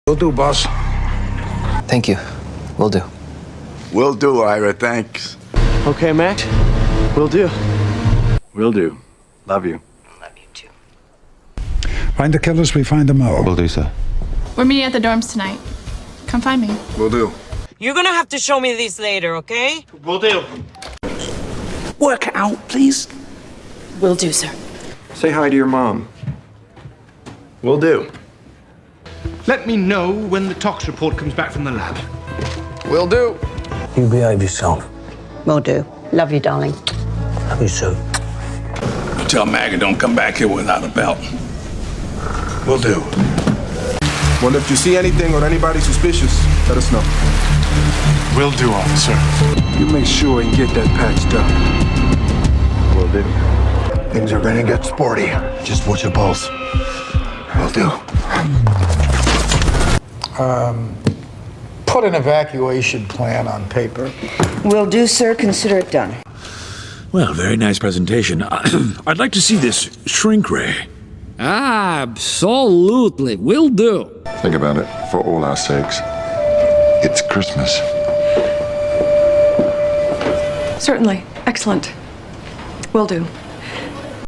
Will do, boss. Thank you. Will do. Will do, Ira, thanks. Okay, Max. Will do. Will do. Love you. Love you too. Find the killers, we find them all. Will do, sir. We're meeting at the dorms tonight. Come find me. Will do. You're gonna have to show me these later, okay? Will do. Work it out, please. Will do, sir. Say hi to your mom. Will do. Let me know when the tox report comes back from the lab. Will do. You behave yourself. Will do. Love you, darling. Love you too. Tell Maggie don't come back here without a belt. Will do. Well, if you see anything or anybody suspicious, let us know. Will do, officer. You make sure and get that patched up. Will do. Things are gonna get sporty. Just watch your pulse. Will do. Put an evacuation plan on paper. Will do, sir. Consider it done. Well, very nice presentation. I'd like to see this shrink ray. Absolutely. Will do. Think about it, for all our sakes. It's Christmas. Certainly. Excellent. Will do.